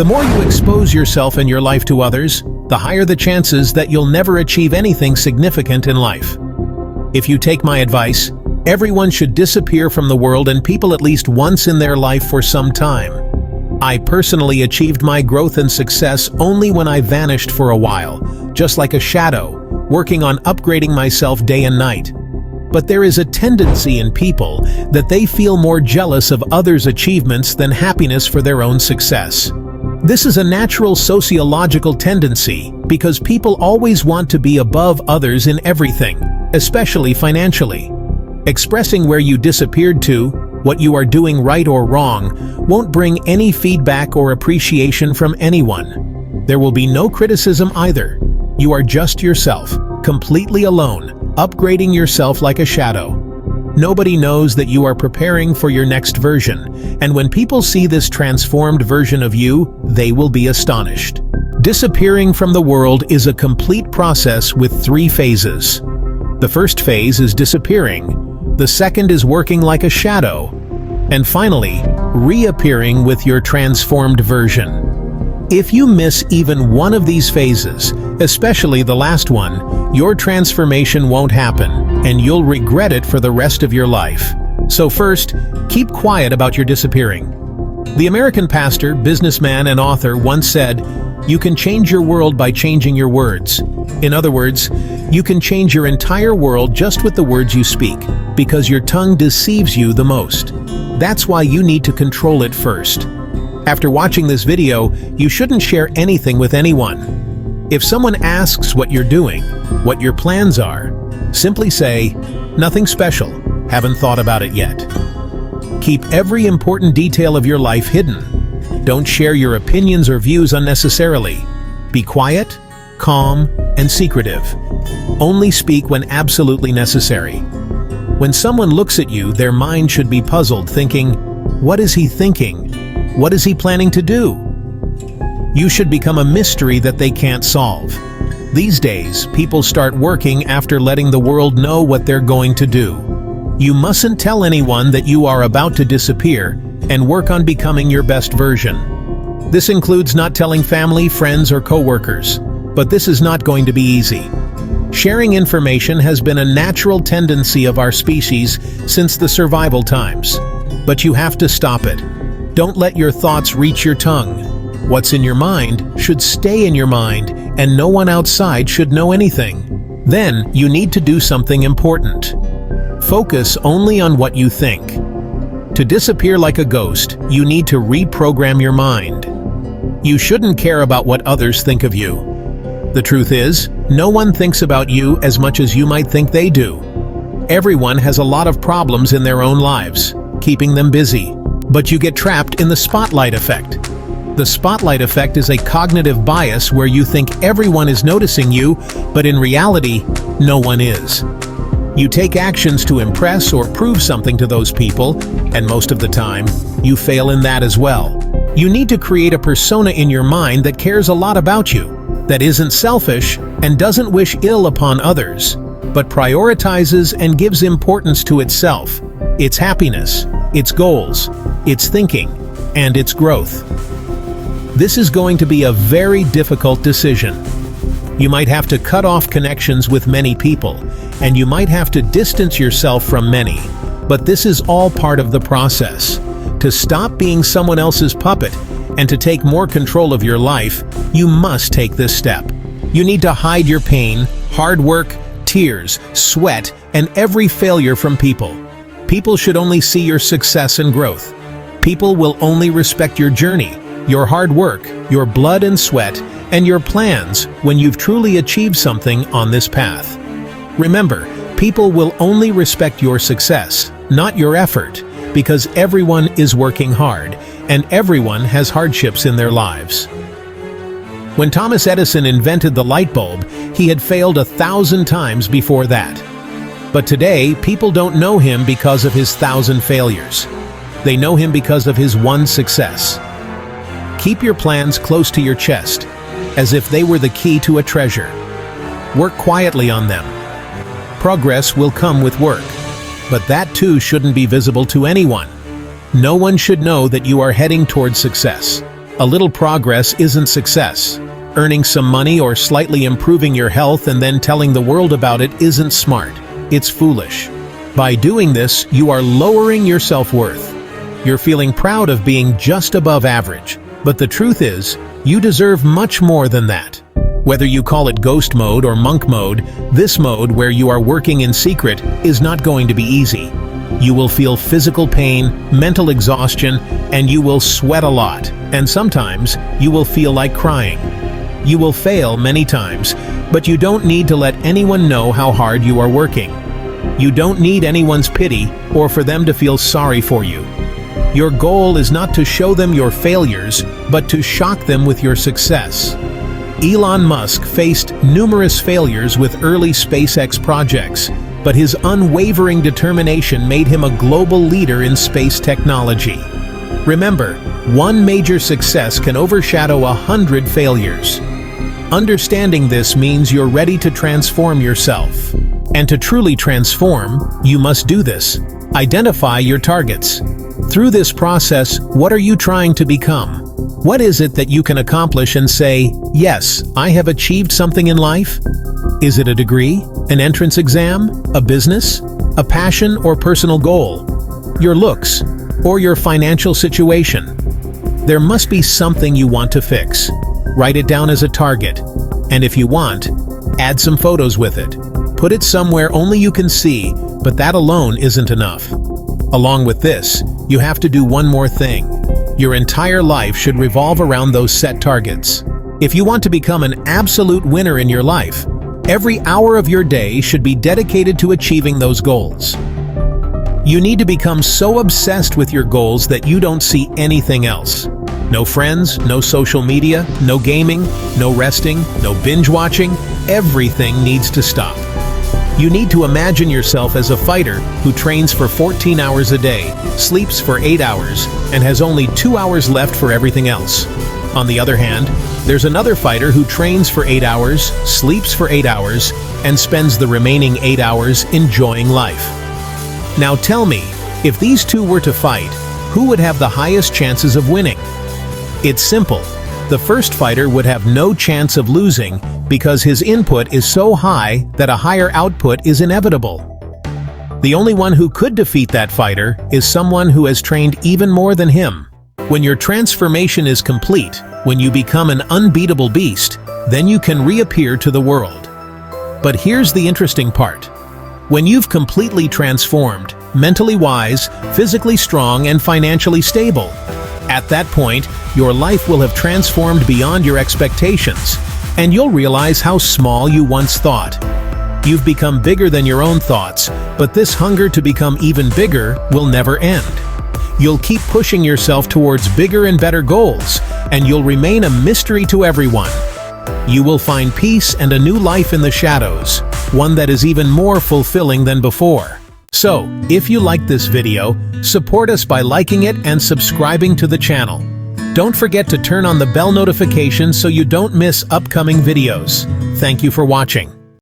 The more you expose yourself and your life to others, the higher the chances that you'll never achieve anything significant in life. If you take my advice, everyone should disappear from the world and people at least once in their life for some time. I personally achieved my growth and success only when I vanished for a while, just like a shadow, working on upgrading myself day and night. But there is a tendency in people that they feel more jealous of others' achievements than happiness for their own success. This is a natural sociological tendency because people always want to be above others in everything, especially financially. Expressing where you disappeared to, what you are doing right or wrong, won't bring any feedback or appreciation from anyone. There will be no criticism either. You are just yourself, completely alone, upgrading yourself like a shadow. Nobody knows that you are preparing for your next version, and when people see this transformed version of you, they will be astonished. Disappearing from the world is a complete process with 3 phases. The first phase is disappearing, the second is working like a shadow, and finally, reappearing with your transformed version. If you miss even one of these phases, especially the last one, your transformation won't happen, and you'll regret it for the rest of your life. So first, keep quiet about your disappearing. The American pastor, businessman, and author once said, "You can change your world by changing your words." In other words, you can change your entire world just with the words you speak, because your tongue deceives you the most. That's why you need to control it first. After watching this video, you shouldn't share anything with anyone. If someone asks what you're doing, what your plans are, simply say, "Nothing special, haven't thought about it yet." Keep every important detail of your life hidden. Don't share your opinions or views unnecessarily. Be quiet, calm, and secretive. Only speak when absolutely necessary. When someone looks at you, their mind should be puzzled, thinking, "What is he thinking? What is he planning to do?" You should become a mystery that they can't solve. These days, people start working after letting the world know what they're going to do. You mustn't tell anyone that you are about to disappear, and work on becoming your best version. This includes not telling family, friends, or coworkers. But this is not going to be easy. Sharing information has been a natural tendency of our species since the survival times. But you have to stop it. Don't let your thoughts reach your tongue. What's in your mind should stay in your mind, and no one outside should know anything. Then, you need to do something important. Focus only on what you think. To disappear like a ghost, you need to reprogram your mind. You shouldn't care about what others think of you. The truth is, no one thinks about you as much as you might think they do. Everyone has a lot of problems in their own lives, keeping them busy. But you get trapped in the spotlight effect. The spotlight effect is a cognitive bias where you think everyone is noticing you, but in reality, no one is. You take actions to impress or prove something to those people, and most of the time, you fail in that as well. You need to create a persona in your mind that cares a lot about you, that isn't selfish and doesn't wish ill upon others, but prioritizes and gives importance to itself, its happiness, its goals, its thinking, and its growth. This is going to be a very difficult decision. You might have to cut off connections with many people, and you might have to distance yourself from many, but this is all part of the process. To stop being someone else's puppet and to take more control of your life, you must take this step. You need to hide your pain, hard work, tears, sweat, and every failure from people. People should only see your success and growth. People will only respect your journey, your hard work, your blood and sweat, and your plans when you've truly achieved something on this path. Remember, people will only respect your success, not your effort, because everyone is working hard, and everyone has hardships in their lives. When Thomas Edison invented the light bulb, he had failed 1,000 times before that. But today, people don't know him because of his 1,000 failures. They know him because of his one success. Keep your plans close to your chest, as if they were the key to a treasure. Work quietly on them. Progress will come with work, but that too shouldn't be visible to anyone. No one should know that you are heading towards success. A little progress isn't success. Earning some money or slightly improving your health and then telling the world about it isn't smart. It's foolish. By doing this, you are lowering your self-worth. You're feeling proud of being just above average. But the truth is, you deserve much more than that. Whether you call it ghost mode or monk mode, this mode where you are working in secret is not going to be easy. You will feel physical pain, mental exhaustion, and you will sweat a lot. And sometimes, you will feel like crying. You will fail many times, but you don't need to let anyone know how hard you are working. You don't need anyone's pity or for them to feel sorry for you. Your goal is not to show them your failures, but to shock them with your success. Elon Musk faced numerous failures with early SpaceX projects, but his unwavering determination made him a global leader in space technology. Remember, one major success can overshadow 100 failures. Understanding this means you're ready to transform yourself. And to truly transform, you must do this. Identify your targets. Through this process, what are you trying to become? What is it that you can accomplish and say, yes, I have achieved something in life? Is it a degree, an entrance exam, a business, a passion or personal goal, your looks, or your financial situation? There must be something you want to fix. Write it down as a target, and if you want, add some photos with it. Put it somewhere only you can see, but that alone isn't enough. Along with this, you have to do one more thing. Your entire life should revolve around those set targets. If you want to become an absolute winner in your life, every hour of your day should be dedicated to achieving those goals. You need to become so obsessed with your goals that you don't see anything else. No friends, no social media, no gaming, no resting, no binge watching. Everything needs to stop. You need to imagine yourself as a fighter who trains for 14 hours a day, sleeps for 8 hours, and has only 2 hours left for everything else. On the other hand, there's another fighter who trains for 8 hours, sleeps for 8 hours, and spends the remaining 8 hours enjoying life. Now tell me, if these two were to fight, who would have the highest chances of winning? It's simple. The first fighter would have no chance of losing because his input is so high that a higher output is inevitable. The only one who could defeat that fighter is someone who has trained even more than him. When your transformation is complete, when you become an unbeatable beast, then you can reappear to the world. But here's the interesting part. When you've completely transformed, mentally wise, physically strong, and financially stable, at that point, your life will have transformed beyond your expectations, and you'll realize how small you once thought. You've become bigger than your own thoughts, but this hunger to become even bigger will never end. You'll keep pushing yourself towards bigger and better goals, and you'll remain a mystery to everyone. You will find peace and a new life in the shadows, one that is even more fulfilling than before. So, if you liked this video, support us by liking it and subscribing to the channel. Don't forget to turn on the bell notification so you don't miss upcoming videos. Thank you for watching.